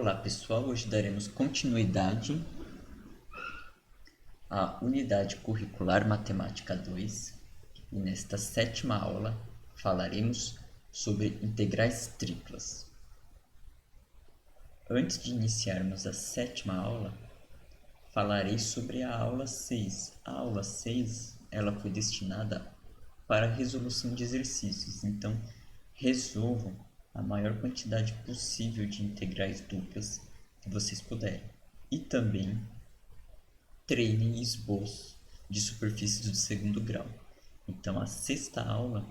Olá pessoal, hoje daremos continuidade à unidade curricular Matemática 2 e nesta sétima aula falaremos sobre integrais triplas. Antes de iniciarmos a sétima aula, falarei sobre a aula 6. A aula 6 ela foi destinada para a resolução de exercícios, então resolvam a maior quantidade possível de integrais duplas que vocês puderem. E também treinem esboço de superfícies do segundo grau. Então a sexta aula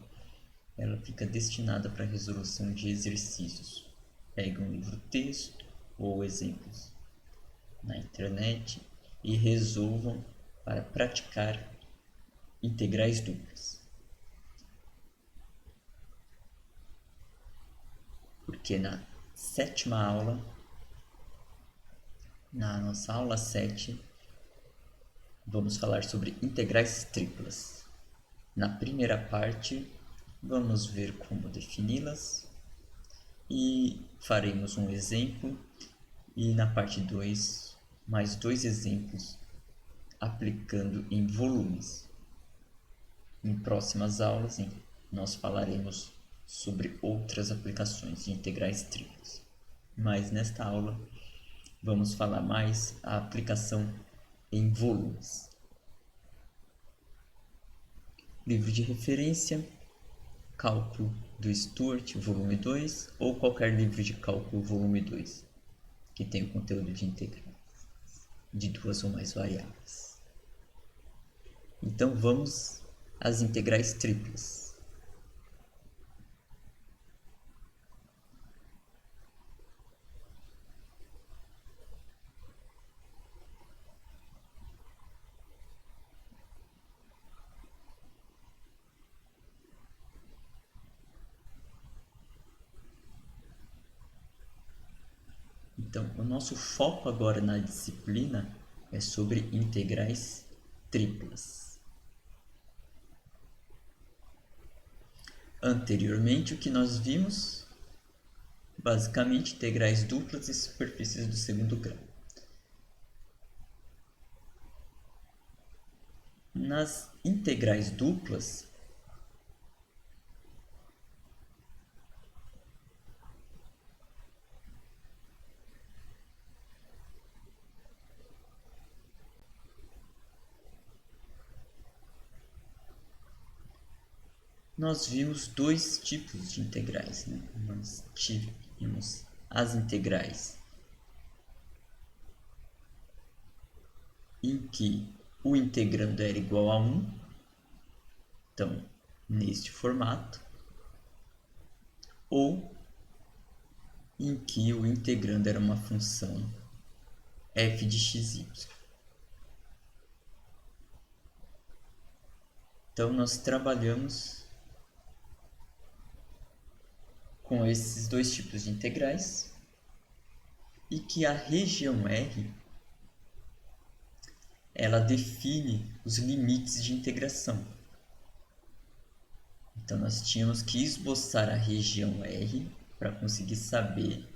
ela fica destinada para a resolução de exercícios. Pegue um livro-texto ou exemplos na internet e resolvam para praticar integrais duplas. Porque na sétima aula, na nossa aula 7, vamos falar sobre integrais triplas. Na primeira parte, vamos ver como defini-las e faremos um exemplo, e na parte 2, mais dois exemplos aplicando em volumes. Em próximas aulas, nós falaremos sobre outras aplicações de integrais triplas. Mas nesta aula, vamos falar mais a aplicação em volumes. Livro de referência, Cálculo do Stuart, volume 2, ou qualquer livro de cálculo, volume 2, que tem o conteúdo de integrais de duas ou mais variáveis. Então vamos às integrais triplas. Então, o nosso foco agora na disciplina é sobre integrais triplas. Anteriormente, o que nós vimos? Basicamente, integrais duplas e superfícies do segundo grau. Nas integrais duplas, nós vimos dois tipos de integrais, né? Nós tivemos as integrais em que o integrando era igual a 1, então, neste formato, ou em que o integrando era uma função f de xy. Então, nós trabalhamos com esses dois tipos de integrais e que a região R ela define os limites de integração. Então, nós tínhamos que esboçar a região R para conseguir saber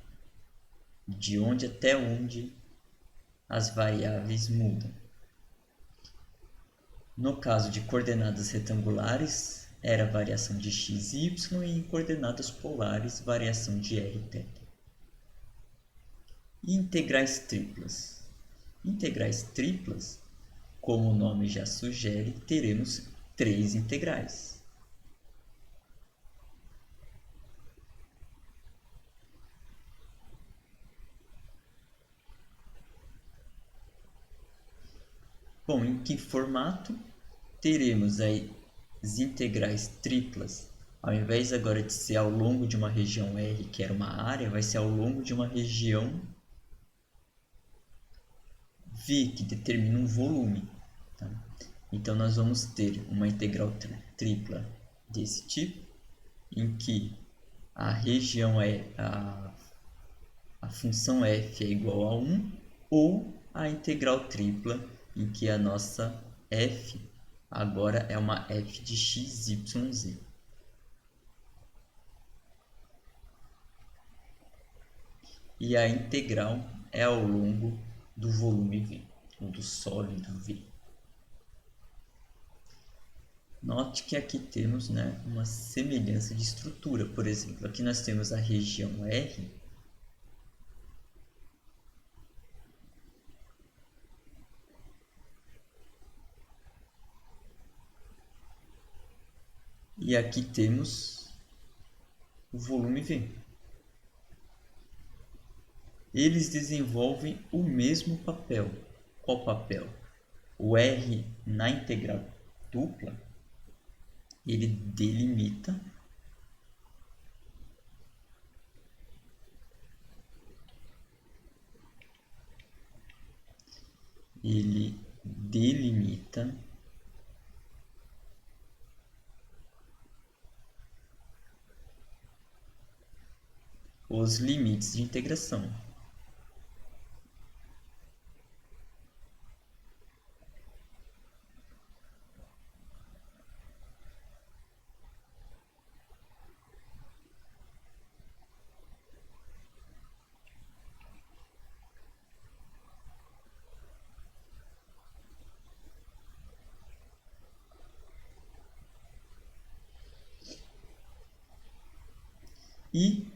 de onde até onde as variáveis mudam. No caso de coordenadas retangulares, era variação de x e y, e em coordenadas polares, variação de r e θ. E integrais triplas? Integrais triplas, como o nome já sugere, teremos três integrais. Bom, em que formato? Teremos aí as integrais triplas, ao invés agora de ser ao longo de uma região R, que era uma área, vai ser ao longo de uma região V, que determina um volume. Tá? Então, nós vamos ter uma integral tripla desse tipo, em que a região a função f é igual a 1, ou a integral tripla, em que a nossa f agora é uma f de x, y, z. e a integral é ao longo do volume V, ou do sólido V. Note que aqui temos, né, uma semelhança de estrutura. Por exemplo, aqui nós temos a região R, e aqui temos o volume V. Eles desenvolvem o mesmo papel. Qual papel? O R na integral dupla, ele delimita ele delimita os limites de integração. E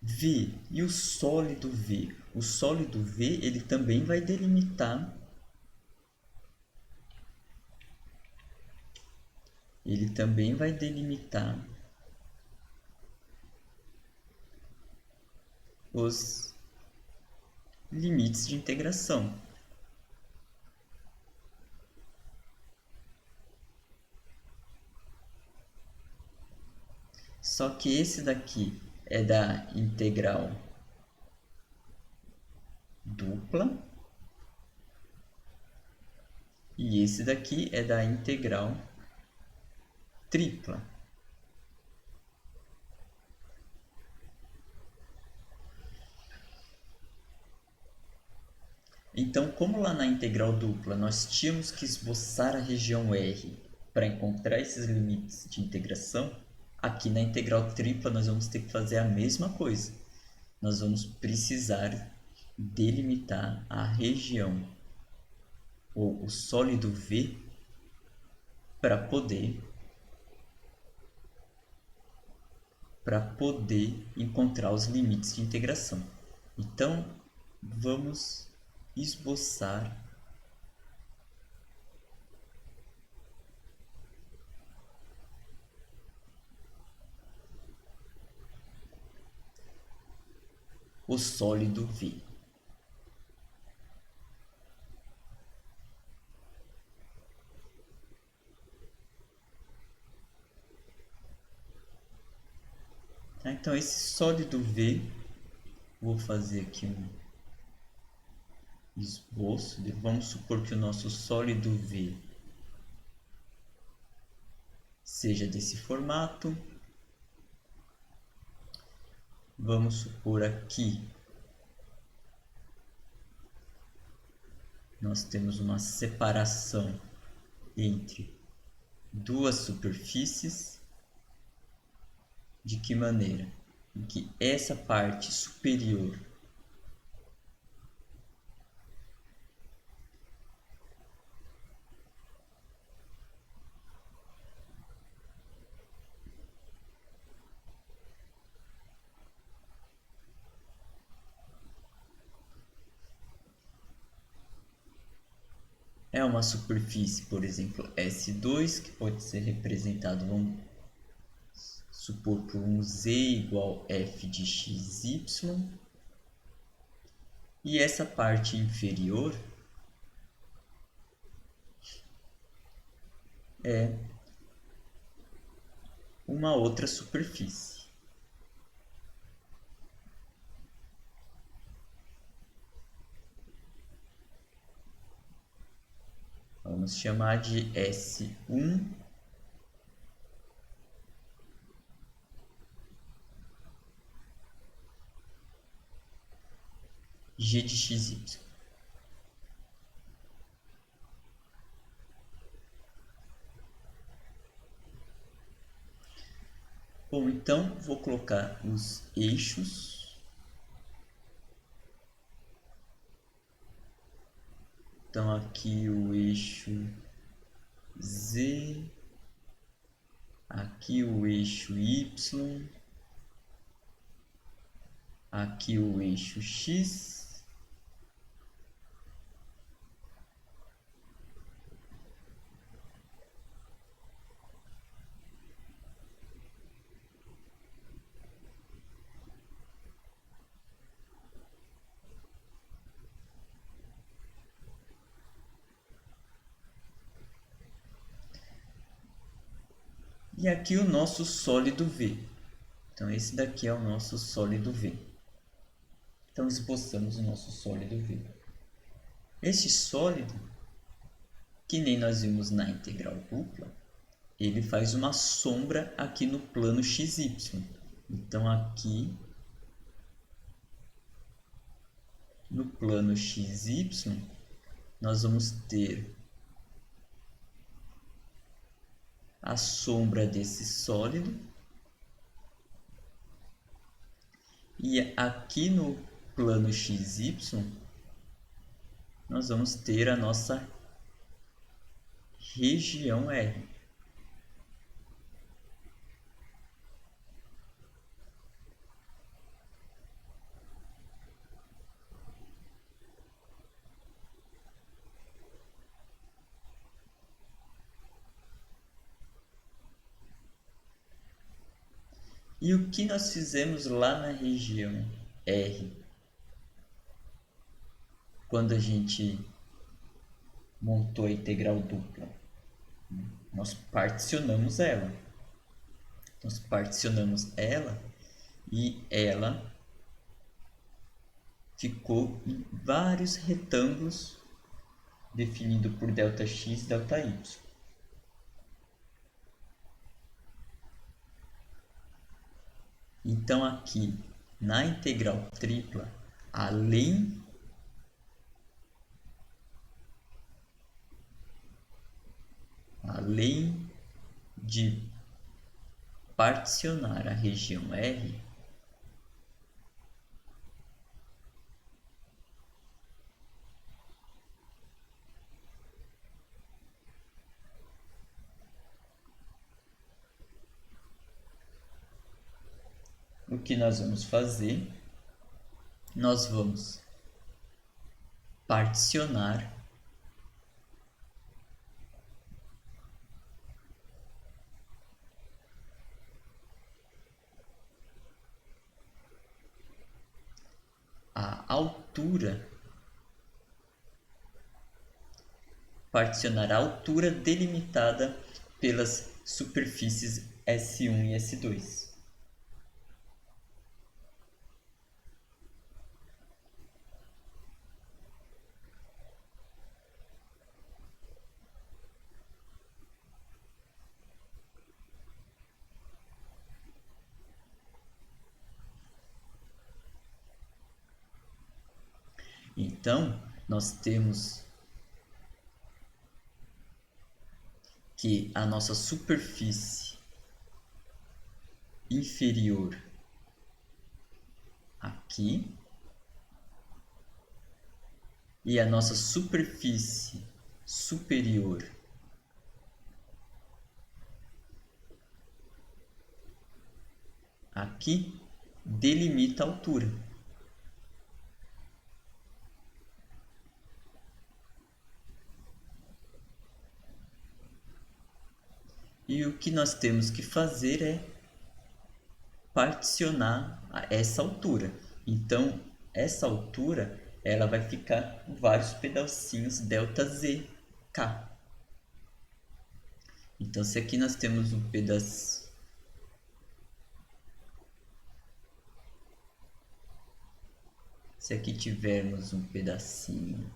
V, e o sólido V? O sólido V, ele também vai delimitar os limites de integração. Só que esse daqui é da integral dupla e esse daqui é da integral tripla. Então, como lá na integral dupla nós tínhamos que esboçar a região R para encontrar esses limites de integração, aqui na integral tripla nós vamos ter que fazer a mesma coisa. Nós vamos precisar delimitar a região ou o sólido V para poder encontrar os limites de integração. Então, vamos esboçar o sólido V. Tá? Então, esse sólido V, vou fazer aqui um esboço. Vamos supor que o nosso sólido V seja desse formato. Vamos supor aqui nós temos uma separação entre duas superfícies. De que maneira? Em que essa parte superior é uma superfície, por exemplo, S2, que pode ser representado, vamos supor, por um Z igual f de xy. E essa parte inferior é uma outra superfície. Vamos chamar de S1 G de xy. Bom, então vou colocar os eixos Então aqui o eixo Z, aqui o eixo Y, aqui o eixo X, e aqui o nosso sólido V. Então esse daqui é o nosso sólido V. Então esboçamos o nosso sólido V. Este sólido, que nem nós vimos na integral dupla, ele faz uma sombra aqui no plano XY. Então aqui no plano XY nós vamos ter a sombra desse sólido, e aqui no plano XY nós vamos ter a nossa região R. E o que nós fizemos lá na região R, quando a gente montou a integral dupla? Nós particionamos ela. Nós particionamos ela e ela ficou em vários retângulos definido por ΔX e ΔY. Então aqui na integral tripla, além de particionar a região R, o que nós vamos fazer? Nós vamos particionar a altura, delimitada pelas superfícies S1 e S2. Então, nós temos que a nossa superfície inferior aqui e a nossa superfície superior aqui delimita a altura. E o que nós temos que fazer é particionar essa altura. Então, essa altura ela vai ficar com vários pedacinhos ΔZK. Então, se aqui nós temos um pedaço, se aqui tivermos um pedacinho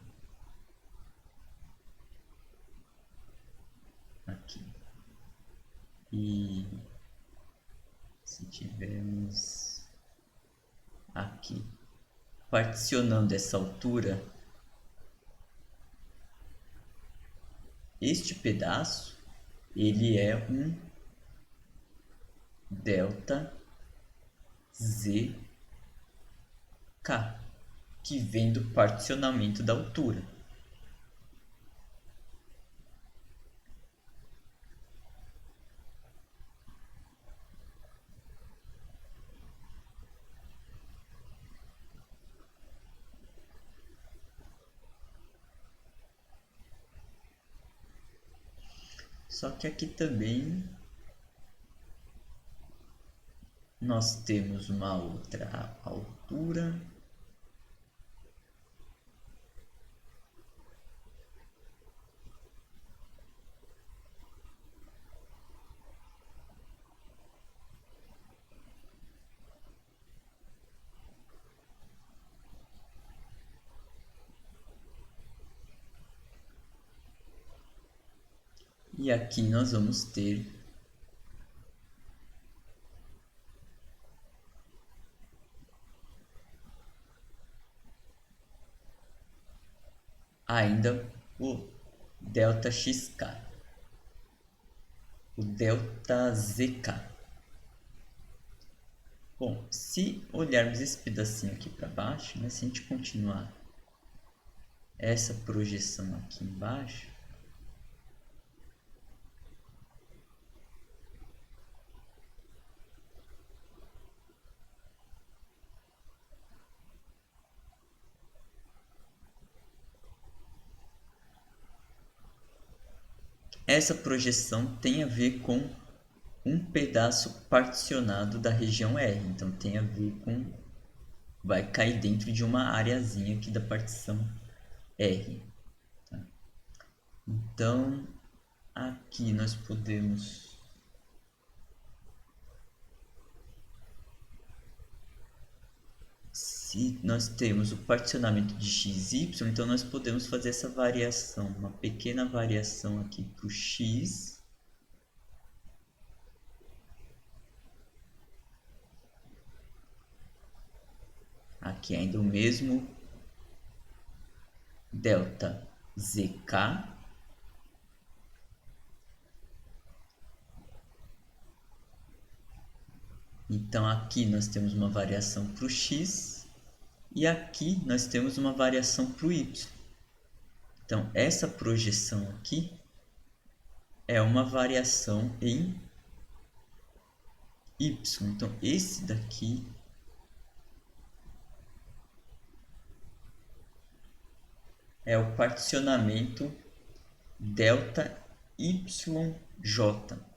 aqui, e se tivermos aqui particionando essa altura, este pedaço ele é um ΔZK, que vem do particionamento da altura. Só que aqui também nós temos uma outra altura. E aqui nós vamos ter ainda o ΔXK, o ΔZK. Bom, se olharmos esse pedacinho aqui para baixo, né, se a gente continuar essa projeção aqui embaixo, essa projeção tem a ver com um pedaço particionado da região R. Então tem a ver com... vai cair dentro de uma areazinha aqui da partição R. Tá? Então aqui nós podemos... se nós temos o particionamento de x, y, então nós podemos fazer essa variação, uma pequena variação aqui para o x. Aqui ainda o mesmo delta zk. Então aqui nós temos uma variação para o x e aqui nós temos uma variação para o y. Então essa projeção aqui é uma variação em y. Então esse daqui é o particionamento delta YJ.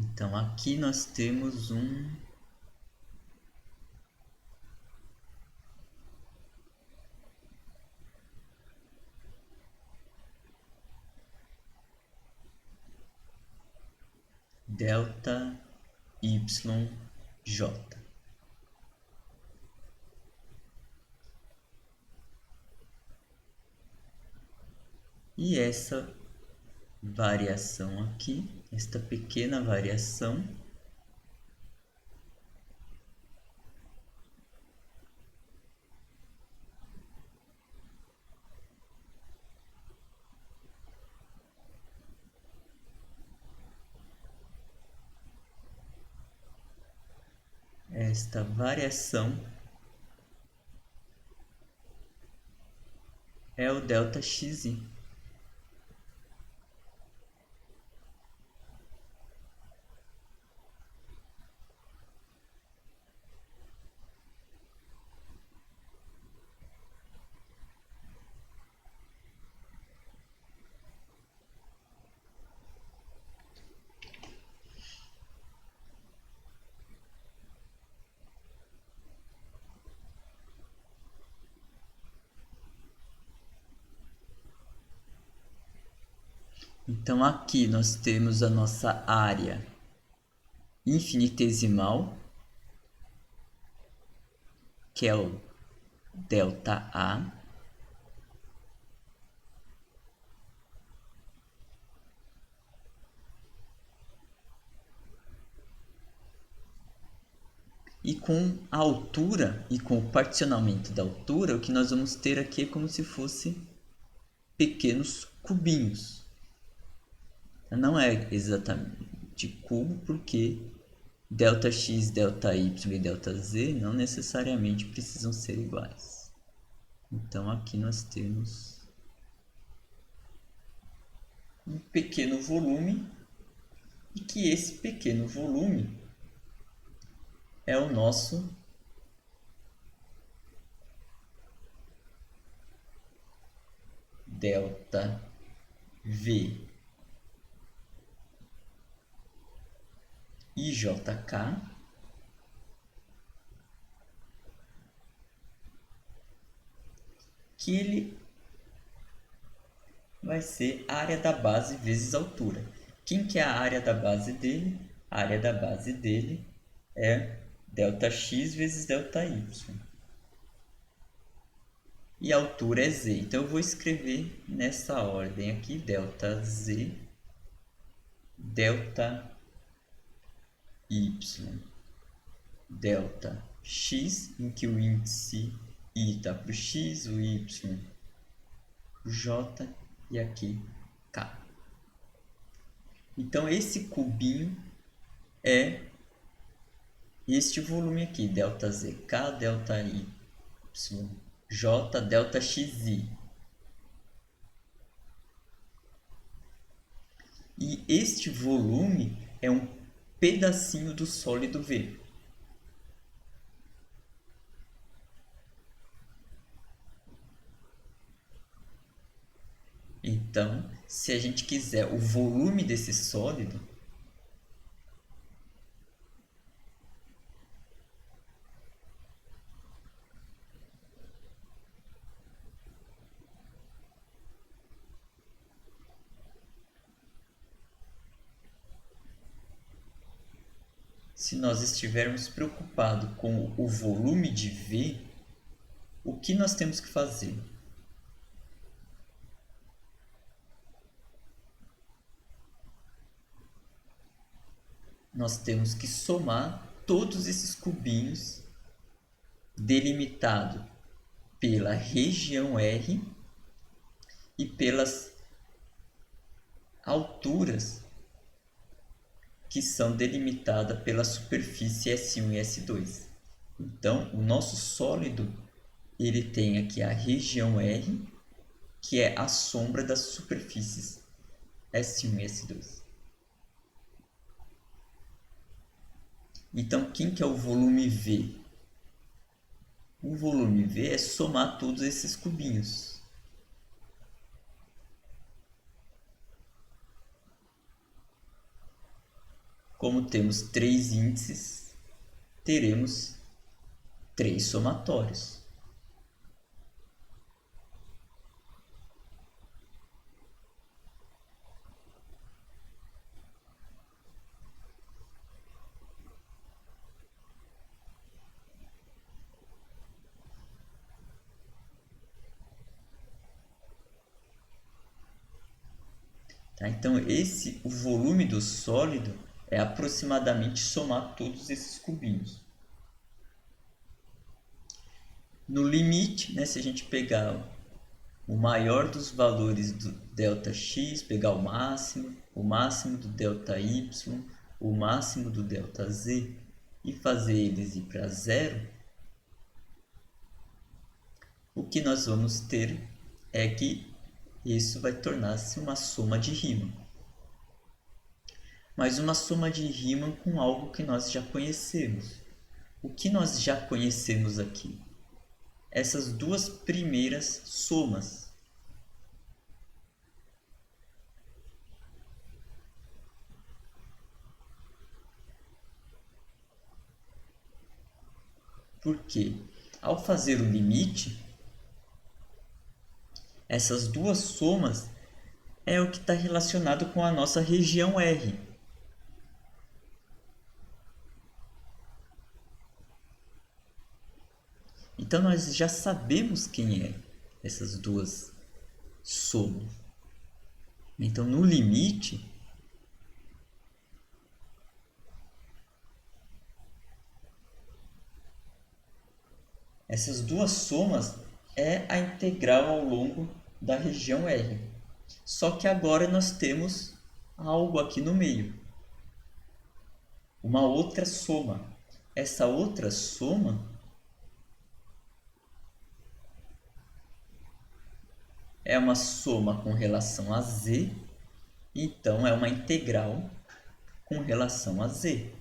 Então aqui nós temos um delta YJ. E essa variação aqui, esta pequena variação, esta variação é o delta xi. Então aqui nós temos a nossa área infinitesimal, que é o ΔA. E com a altura e com o particionamento da altura, o que nós vamos ter aqui é como se fosse pequenos cubinhos. Não é exatamente cubo, porque ΔX, ΔY e ΔZ não necessariamente precisam ser iguais. Então aqui nós temos um pequeno volume, e que esse pequeno volume é o nosso delta V IJK, que ele vai ser a área da base vezes a altura. Quem que é a área da base dele? A área da base dele é ΔX vezes ΔY. E a altura é Z. Então eu vou escrever nessa ordem aqui, ΔZ, ΔY, ΔX, em que o índice I está para o X, o Y para o J e aqui K. Então esse cubinho é este volume aqui, ΔZK, ΔY, J, ΔXI. E este volume é um pedacinho do sólido V. Então, se a gente quiser o volume desse sólido, se nós estivermos preocupados com o volume de V, o que nós temos que fazer? Nós temos que somar todos esses cubinhos delimitados pela região R e pelas alturas que são delimitadas pela superfície S1 e S2. Então, o nosso sólido ele tem aqui a região R, que é a sombra das superfícies S1 e S2. Então, quem que é o volume V? O volume V é somar todos esses cubinhos. Como temos 3 índices, teremos 3 somatórios. Tá? Então, o volume do sólido é aproximadamente somar todos esses cubinhos. No limite, né, se a gente pegar o maior dos valores do ΔX, pegar o máximo do ΔY, o máximo do ΔZ e fazer eles ir para zero, o que nós vamos ter é que isso vai tornar-se uma soma de Riemann. Mas uma soma de Riemann com algo que nós já conhecemos. O que nós já conhecemos aqui? Essas duas primeiras somas. Porque ao fazer o limite, essas duas somas é o que está relacionado com a nossa região R. Então nós já sabemos quem é essas duas somas. Então no limite, essas duas somas é a integral ao longo da região R. Só que agora nós temos algo aqui no meio. Uma outra soma. Essa outra soma é uma soma com relação a Z, então é uma integral com relação a Z.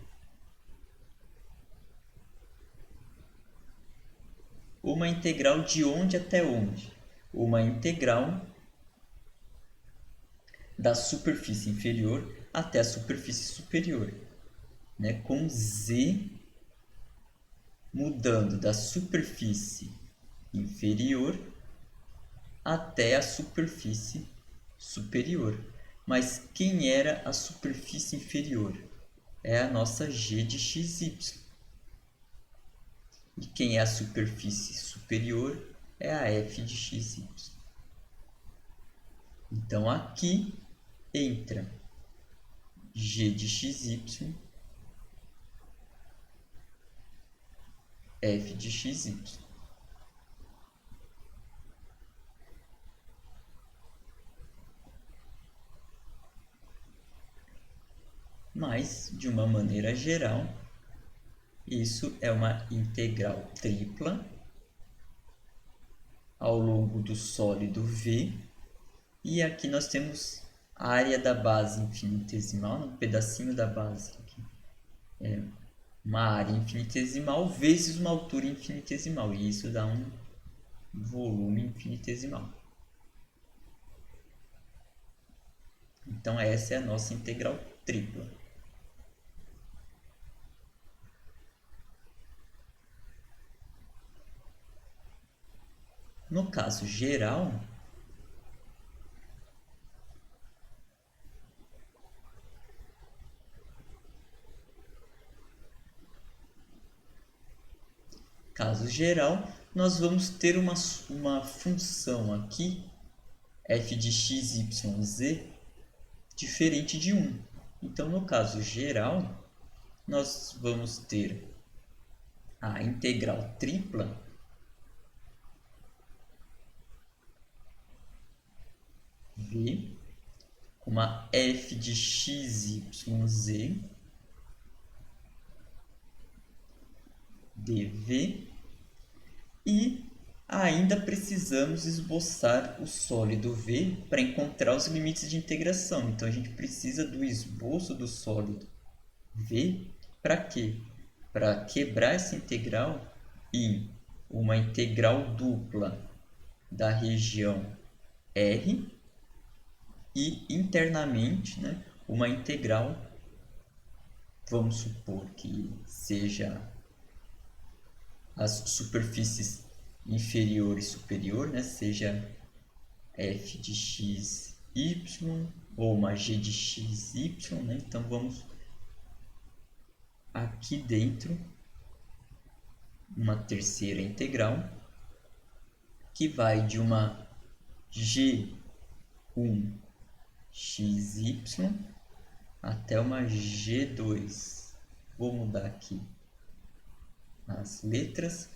Uma integral de onde até onde? Uma integral da superfície inferior até a superfície superior, né? Com z mudando da superfície inferior até a superfície superior. Mas quem era a superfície inferior? É a nossa g de xy. E quem é a superfície superior é a f de xy. Então aqui entra g de xy, f de xy. Mas, de uma maneira geral, isso é uma integral tripla ao longo do sólido V. E aqui nós temos a área da base infinitesimal, um pedacinho da base aqui. É uma área infinitesimal vezes uma altura infinitesimal. E isso dá um volume infinitesimal. Então essa é a nossa integral tripla. No caso geral, nós vamos ter uma função aqui, f de x, y, z, diferente de 1. Então, no caso geral, nós vamos ter a integral tripla v, uma f de x, y, z, dv, e ainda precisamos esboçar o sólido V para encontrar os limites de integração. Então a gente precisa do esboço do sólido V para quê? Para quebrar essa integral em uma integral dupla da região R e internamente, né, uma integral, vamos supor que seja as superfícies inferior e superior, né, seja f de x, y ou uma g de x, y, né? Então vamos aqui dentro uma terceira integral que vai de uma g1 xy até uma g2. Vou mudar aqui as letras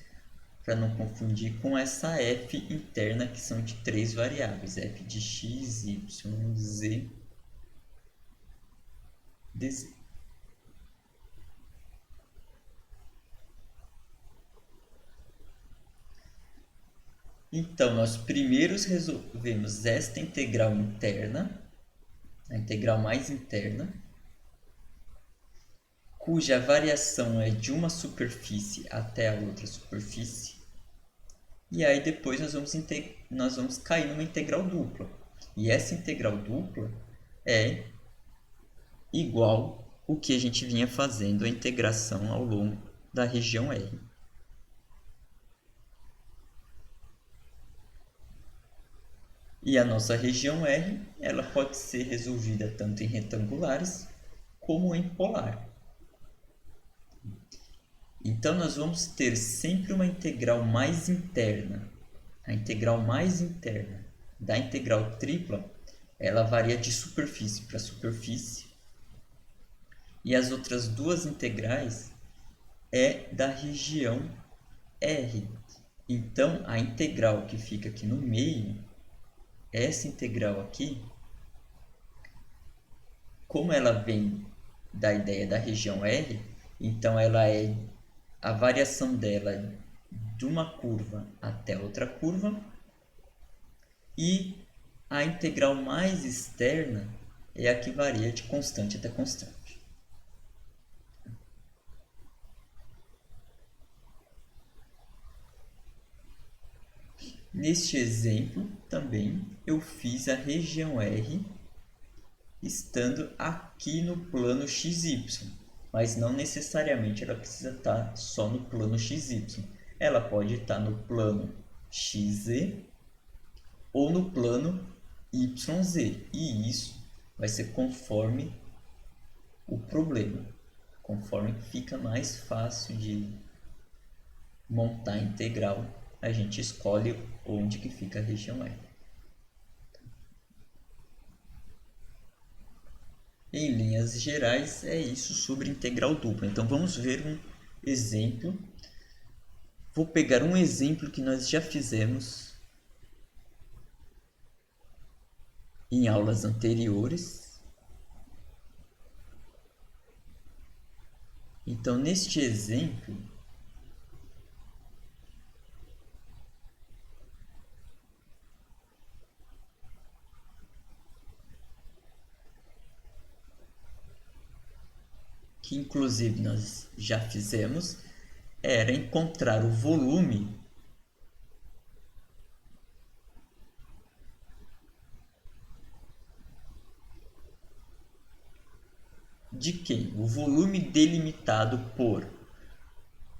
para não confundir com essa f interna que são de três variáveis, f de x, y, z, dz. Então, nós primeiro resolvemos esta integral interna, a integral mais interna, cuja variação é de uma superfície até a outra superfície. E aí depois nós vamos cair numa integral dupla. E essa integral dupla é igual o que a gente vinha fazendo a integração ao longo da região R. E a nossa região R, ela pode ser resolvida tanto em retangulares como em polar. Então, nós vamos ter sempre uma integral mais interna. A integral mais interna da integral tripla, ela varia de superfície para superfície. E as outras duas integrais é da região R. Então, a integral que fica aqui no meio, essa integral aqui, como ela vem da ideia da região R, então ela é a variação dela de uma curva até outra curva, e a integral mais externa é a que varia de constante até constante. Neste exemplo também eu fiz a região R estando aqui no plano XY, mas não necessariamente ela precisa estar só no plano XY. Ela pode estar no plano XZ ou no plano YZ, e isso vai ser conforme o problema, conforme fica mais fácil de montar a integral, a gente escolhe onde que fica a região R. Em linhas gerais, é isso sobre integral dupla. Então vamos ver um exemplo. Vou pegar um exemplo que nós já fizemos em aulas anteriores. Então, neste exemplo, que inclusive nós já fizemos, era encontrar o volume de quem? O volume delimitado por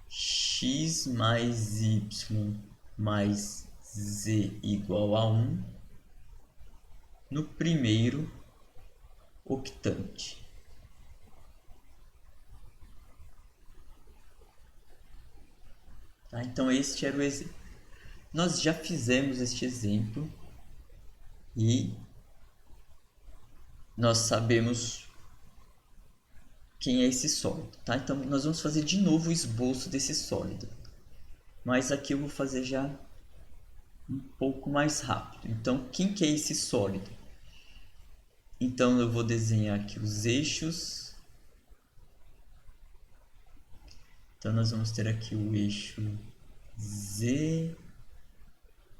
x mais y mais z igual a 1 no primeiro octante. Tá? Então este era o exemplo. Nós já fizemos este exemplo e nós sabemos quem é esse sólido. Tá? Então nós vamos fazer de novo o esboço desse sólido. Mas aqui eu vou fazer já um pouco mais rápido. Então quem que é esse sólido? Então eu vou desenhar aqui os eixos. Então nós vamos ter aqui o eixo Z,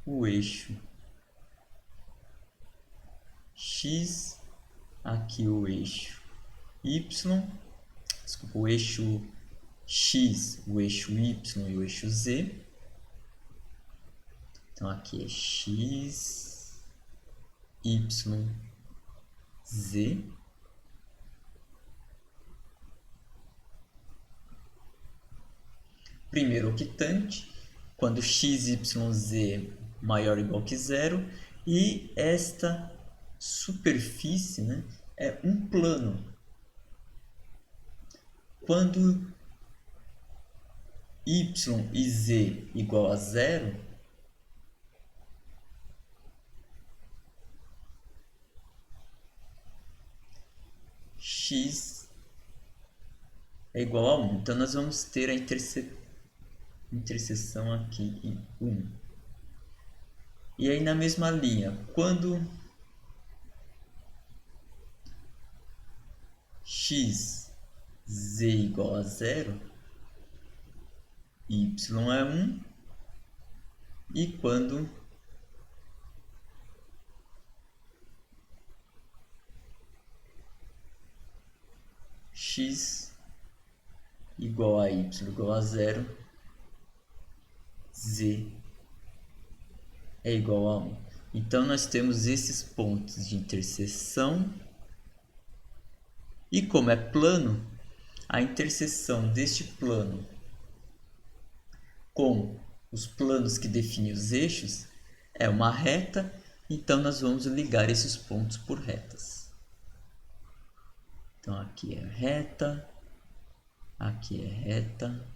o eixo X, aqui o eixo Y, desculpa, o eixo X, o eixo Y e o eixo Z. Então aqui é X, Y, Z. Primeiro octante, quando x, y, z maior ou igual que zero, e esta superfície, né, é um plano. Quando y e z igual a zero, x é igual a 1. Então nós vamos ter a interseção aqui em 1. E aí na mesma linha, quando x, z igual a zero, y é 1, e quando x igual a y igual a zero, z é igual a 1. Então nós temos esses pontos de interseção, e como é plano, a interseção deste plano com os planos que definem os eixos é uma reta, então nós vamos ligar esses pontos por retas. Então aqui é reta, aqui é reta,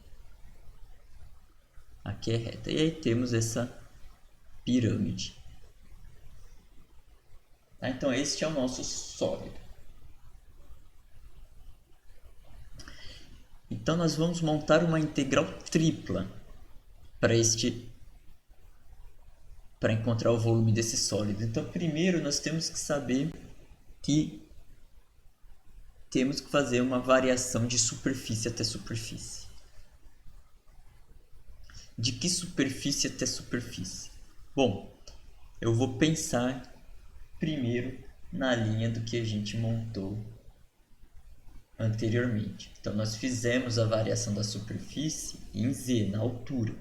aqui é reta. E aí temos essa pirâmide. Tá? Então este é o nosso sólido. Então nós vamos montar uma integral tripla para encontrar o volume desse sólido. Então primeiro nós temos que saber que temos que fazer uma variação de superfície até superfície. De que superfície até superfície? Bom, eu vou pensar primeiro na linha do que a gente montou anteriormente. Então nós fizemos a variação da superfície em z, na altura.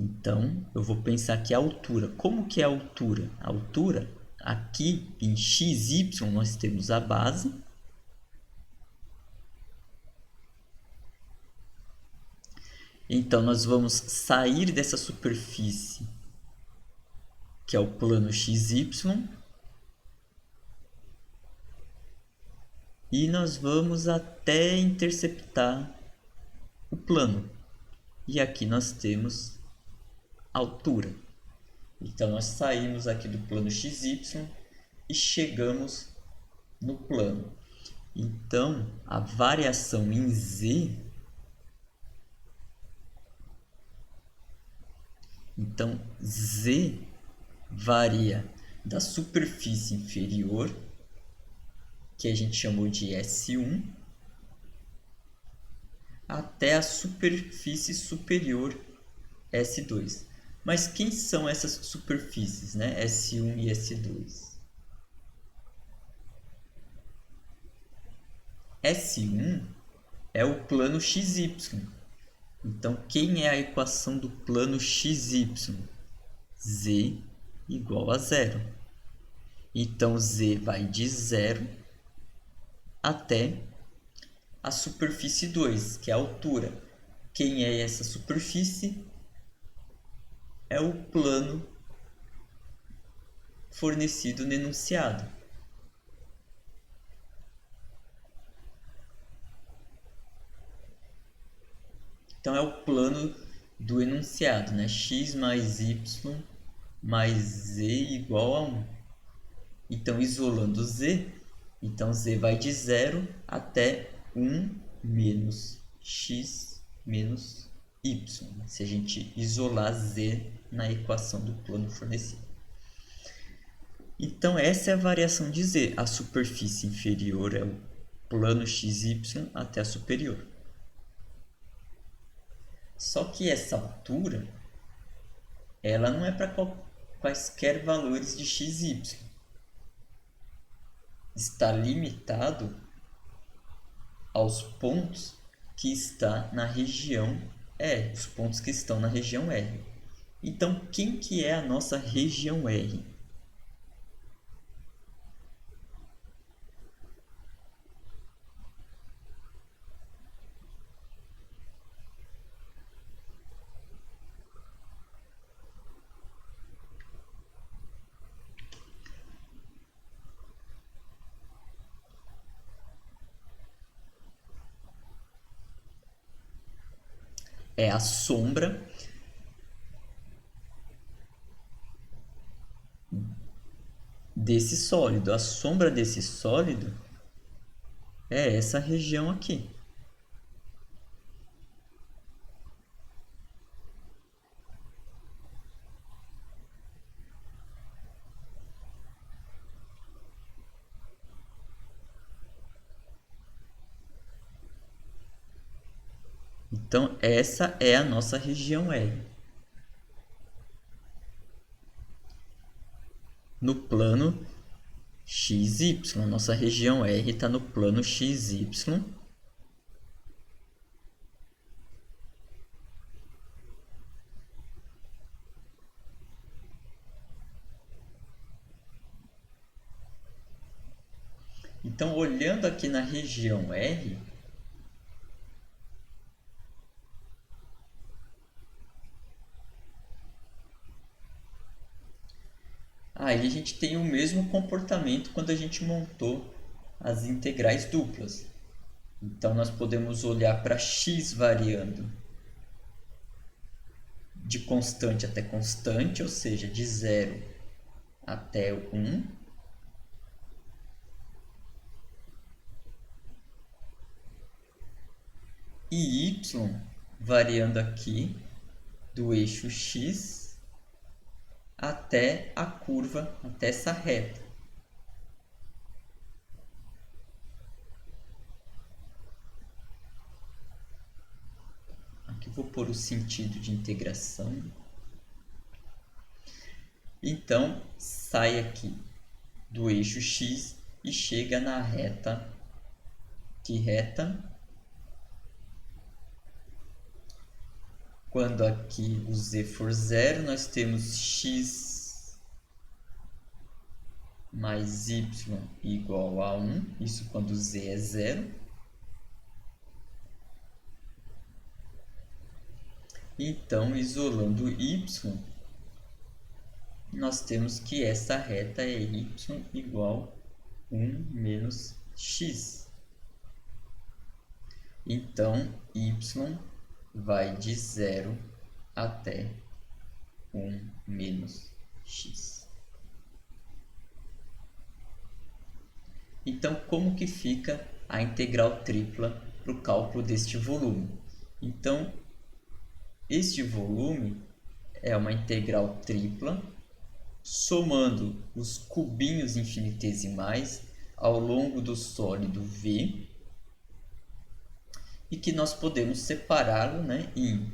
Então, eu vou pensar aqui a altura. Como que é a altura? A altura, aqui em x, y, nós temos a base. Então, nós vamos sair dessa superfície, que é o plano XY, e nós vamos até interceptar o plano. E aqui nós temos altura. Então, nós saímos aqui do plano XY e chegamos no plano. Então, a variação em Z, então Z varia da superfície inferior, que a gente chamou de S1, até a superfície superior, S2. Mas quem são essas superfícies, né? S1 e S2? S1 é o plano XY. Então, quem é a equação do plano XY? Z igual a zero. Então, Z vai de zero até a superfície 2, que é a altura. Quem é essa superfície? É o plano fornecido no enunciado. Então, é o plano do enunciado, né? X mais Y mais Z igual a 1. Então, isolando Z, então Z vai de 0 até 1 menos X menos Y, se a gente isolar Z na equação do plano fornecido. Então, essa é a variação de Z. A superfície inferior é o plano XY até a superior. Só que essa altura, ela não é para quaisquer valores de XY. Está limitado aos pontos que está na região R, os pontos que estão na região R. Então, quem que é a nossa região R? É a sombra desse sólido. A sombra desse sólido é essa região aqui. Então, essa é a nossa região R. No plano XY, a nossa região R está no plano XY. Então, olhando aqui na região R, aí a gente tem o mesmo comportamento quando a gente montou as integrais duplas. Então, nós podemos olhar para x variando de constante até constante, ou seja, de 0 até 1. E y variando aqui do eixo x até a curva, até essa reta. Aqui vou pôr o sentido de integração. Então, sai aqui do eixo x e chega na reta. Que reta? Quando aqui o z for zero, nós temos x mais y igual a 1. Isso quando z é zero. Então, isolando y, nós temos que essa reta é y igual a 1 menos x. Então, y vai de 0 até 1 menos x. Então, como que fica a integral tripla para o cálculo deste volume? Então, este volume é uma integral tripla, somando os cubinhos infinitesimais ao longo do sólido V, e que nós podemos separá-lo, né, em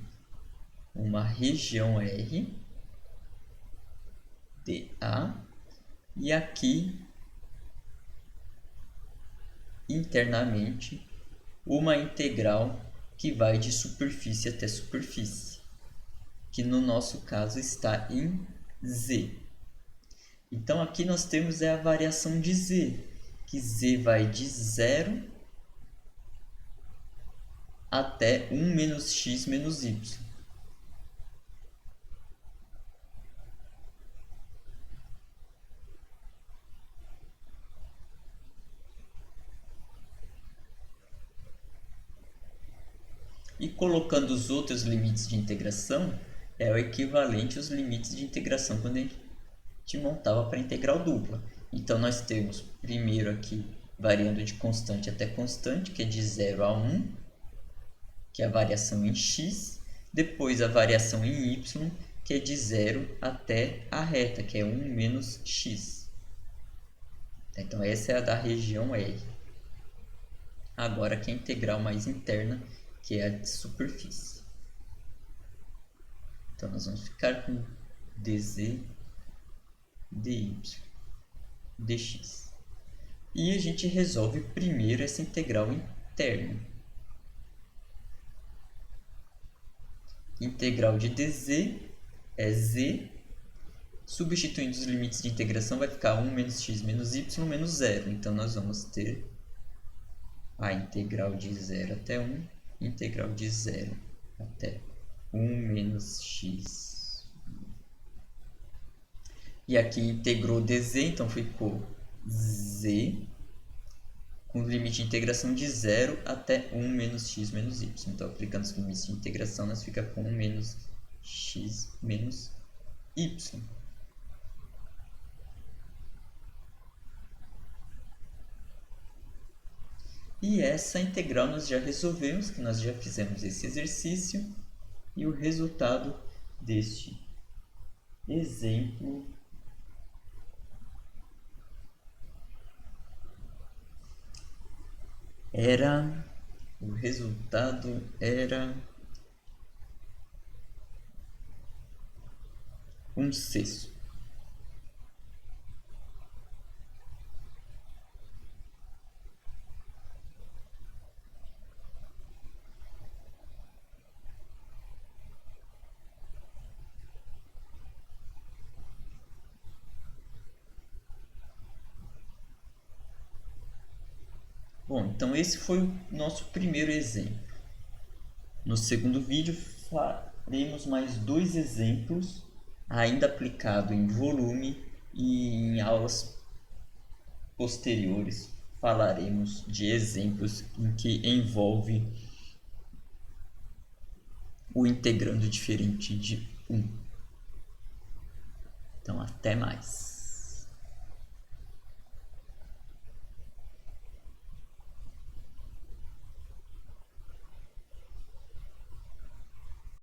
uma região R, dA, e aqui, internamente, uma integral que vai de superfície até superfície, que no nosso caso está em Z. Então, aqui nós temos a variação de Z, que Z vai de 0 até 1 menos x menos y. E colocando os outros limites de integração, é o equivalente aos limites de integração quando a gente montava para integral dupla. Então, nós temos primeiro aqui variando de constante até constante, que é de 0 a 1, que é a variação em x. Depois a variação em y, que é de 0 até a reta, que é 1 menos x. Então, essa é a da região R. Agora, aqui a integral mais interna, que é a de superfície. Então, nós vamos ficar com dz, dy, dx. E a gente resolve primeiro essa integral interna. Integral de dz é z. Substituindo os limites de integração, vai ficar 1 menos x menos y menos 0. Então, nós vamos ter a integral de 0 até 1, integral de 0 até 1 menos x. E aqui integrou dz, então ficou z, com o limite de integração de 0 até 1 menos x menos y. Então, aplicando os limites de integração, nós fica com 1 menos x menos y. E essa integral nós já resolvemos, que nós já fizemos esse exercício, e o resultado deste exemplo era 1/6. Bom, então esse foi o nosso primeiro exemplo. No segundo vídeo faremos mais 2 exemplos, ainda aplicado em volume, e em aulas posteriores falaremos de exemplos em que envolve o integrando diferente de 1. Então, até mais.